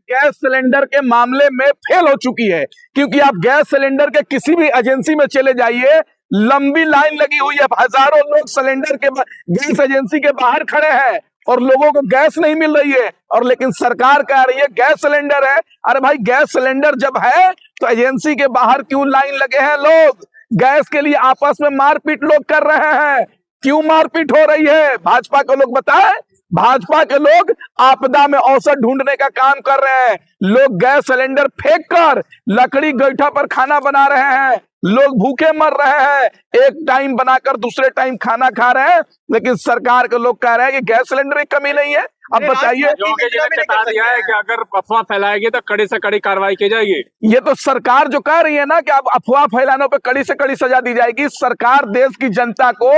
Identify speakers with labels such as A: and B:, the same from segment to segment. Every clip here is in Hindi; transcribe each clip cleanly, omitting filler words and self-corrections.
A: गैस सिलेंडर के मामले में फेल हो चुकी है, क्योंकि आप गैस सिलेंडर के किसी भी एजेंसी में चले जाइए, लंबी लाइन लगी हुई है, हजारों लोग सिलेंडर के गैस एजेंसी के बाहर खड़े हैं और लोगों को गैस नहीं मिल रही है। और लेकिन सरकार कह रही है गैस सिलेंडर है। अरे भाई, गैस सिलेंडर जब है तो एजेंसी के बाहर क्यों लाइन लगे हैं लोग? गैस के लिए आपस में मारपीट लोग कर रहे हैं। क्यों मारपीट हो रही है? भाजपा के लोग बताएं। भाजपा के लोग आपदा में औसत ढूंढने का काम कर रहे हैं। लोग गैस सिलेंडर फेंक कर लकड़ी गोईठा पर खाना बना रहे हैं। लोग भूखे मर रहे हैं, एक टाइम बनाकर दूसरे टाइम खाना खा रहे हैं। लेकिन सरकार के लोग कह रहे हैं कि गैस सिलेंडर की कमी नहीं है। अब बताइए,
B: योगी जी ने बता दिया है कि अगर अफवाह फैलाएगी तो कड़ी से कड़ी कार्रवाई की जाएगी।
A: ये तो सरकार जो कह रही है ना कि अब अफवाह फैलाने पे कड़ी से कड़ी सजा दी जाएगी। सरकार देश की जनता को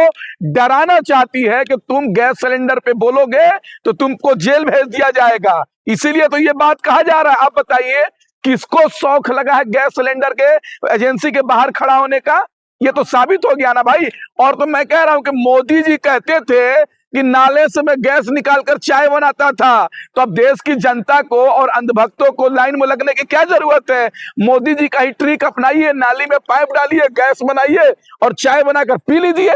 A: डराना चाहती है कि तुम गैस सिलेंडर पे बोलोगे तो तुमको जेल भेज दिया जाएगा, इसीलिए तो ये बात कहा जा रहा है। आप बताइए, किसको शौक लगा है गैस सिलेंडर के एजेंसी के बाहर खड़ा होने का? ये तो साबित हो गया ना भाई। और तो मैं कह रहा हूं कि मोदी जी कहते थे कि नाले से मैं गैस निकालकर चाय बनाता था, तो अब देश की जनता को और अंधभक्तों को लाइन में लगने की क्या जरूरत है? मोदी जी का ही ट्रिक अपनाइए, नाली में पाइप डालिए, गैस बनाइए और चाय बनाकर पी लीजिए।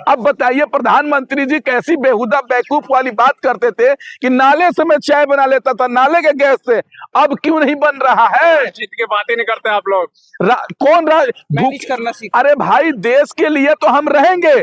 A: अब बताइए, प्रधानमंत्री जी कैसी बेहुदा बेवकूफ वाली बात करते थे कि नाले से मैं चाय बना लेता था, नाले के गैस से। अब क्यों नहीं बन रहा है?
B: जीत की बातें नहीं करते आप लोग।
A: कौन मैनेज करना सीखा? अरे भाई, देश के लिए तो हम रहेंगे,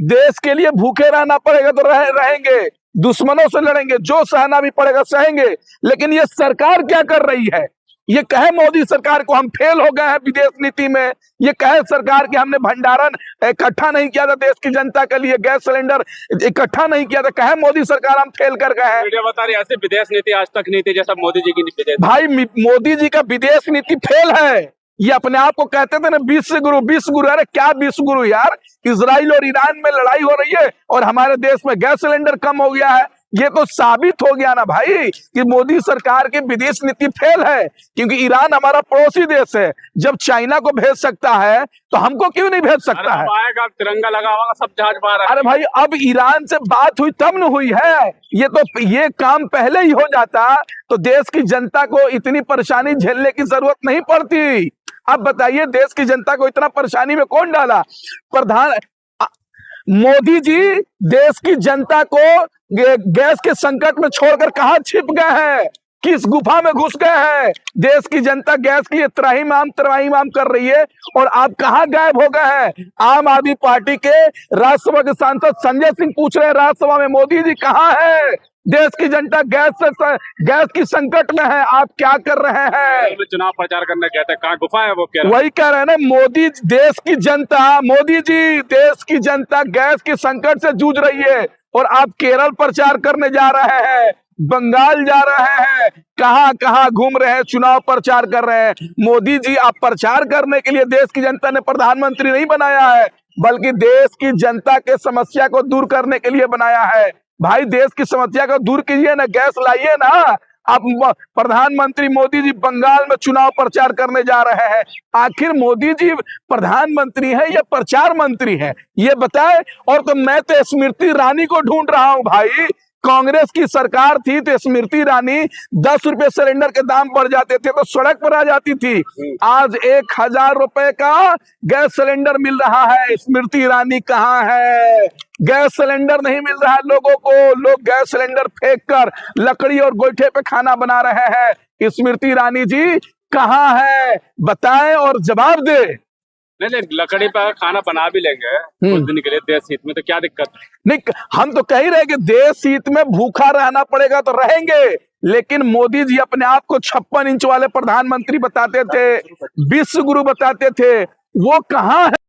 A: देश के लिए भूखे रहना पड़ेगा तो रहेंगे, दुश्मनों से लड़ेंगे, जो सहना भी पड़ेगा सहेंगे। लेकिन ये सरकार क्या कर रही है? ये कहे मोदी सरकार को हम फेल हो गए हैं विदेश नीति में। ये कहे सरकार कि हमने भंडारण इकट्ठा नहीं किया था देश की जनता के लिए, गैस सिलेंडर इकट्ठा नहीं किया था। कहे मोदी सरकार हम फेल कर गए हैं।
B: मीडिया बता रही है ऐसे विदेश नीति आज तक नीति जैसा मोदी जी की नीति।
A: भाई, मोदी जी का विदेश नीति फेल है। ये अपने आप को कहते थे ना विश्व गुरु, विश्व गुरु। अरे क्या विश्व गुरु यार? इजराइल और ईरान में लड़ाई हो रही है और हमारे देश में गैस सिलेंडर कम हो गया है। ये तो साबित हो गया ना भाई कि मोदी सरकार की विदेश नीति फेल है, क्योंकि ईरान हमारा पड़ोसी देश है। जब चाइना को भेज सकता है तो हमको क्यों नहीं भेज सकता है?
B: आएगा, तिरंगा लगा होगा, सब जहाज बाहर है।
A: अरे भाई, अब ईरान से बात हुई तब न हुई है। ये काम पहले ही हो जाता तो देश की जनता को इतनी परेशानी झेलने की जरूरत नहीं पड़ती। अब बताइए, देश की जनता को इतना परेशानी में कौन डाला? मोदी जी देश की जनता को गैस के संकट में छोड़कर कहां छिप गए हैं? किस गुफा में घुस गए हैं? देश की जनता गैस की त्राहिमाम कर रही है और आप कहां गायब हो गए हैं? आम आदमी पार्टी के राज्यसभा के सांसद संजय सिंह पूछ रहे हैं राज्यसभा में, मोदी जी कहां है? देश की जनता गैस की संकट में है, आप क्या कर रहे हैं?
B: चुनाव प्रचार करने कहते हैं, कहाँ गुफा है वो?
A: वही कह रहे हैं ना, मोदी जी देश की जनता गैस के संकट से जूझ रही है और आप केरल प्रचार करने जा रहे हैं, बंगाल जा रहे हैं, कहां कहां घूम रहे हैं, चुनाव प्रचार कर रहे हैं। मोदी जी, आप प्रचार करने के लिए देश की जनता ने प्रधानमंत्री नहीं बनाया है, बल्कि देश की जनता के समस्या को दूर करने के लिए बनाया है। भाई, देश की समस्या को दूर कीजिए ना, गैस लाइए ना। आप प्रधानमंत्री मोदी जी बंगाल में चुनाव प्रचार करने जा रहे हैं। आखिर मोदी जी प्रधानमंत्री है या प्रचार मंत्री है, ये बताए। और तो मैं तो स्मृति ईरानी को ढूंढ रहा हूं भाई। कांग्रेस की सरकार थी तो स्मृति ईरानी 10 रुपए सिलेंडर के दाम बढ़ जाते थे तो सड़क पर आ जाती थी। आज 1000 रुपए का गैस सिलेंडर मिल रहा है। स्मृति ईरानी कहाँ है? गैस सिलेंडर नहीं मिल रहा है लोगों को। लोग गैस सिलेंडर फेंक कर लकड़ी और गोईठे पे खाना बना रहे हैं। स्मृति ईरानी जी कहाँ है? बताएं और जवाब दे।
B: नहीं, लकड़ी पर खाना बना भी लेंगे कुछ दिन के लिए देश हित में, तो क्या दिक्कत?
A: नहीं, हम तो कह ही रहे कि देश हित में भूखा रहना पड़ेगा तो रहेंगे। लेकिन मोदी जी अपने आप को 56 इंच वाले प्रधानमंत्री बताते थे, विश्व गुरु बताते थे, वो कहाँ है?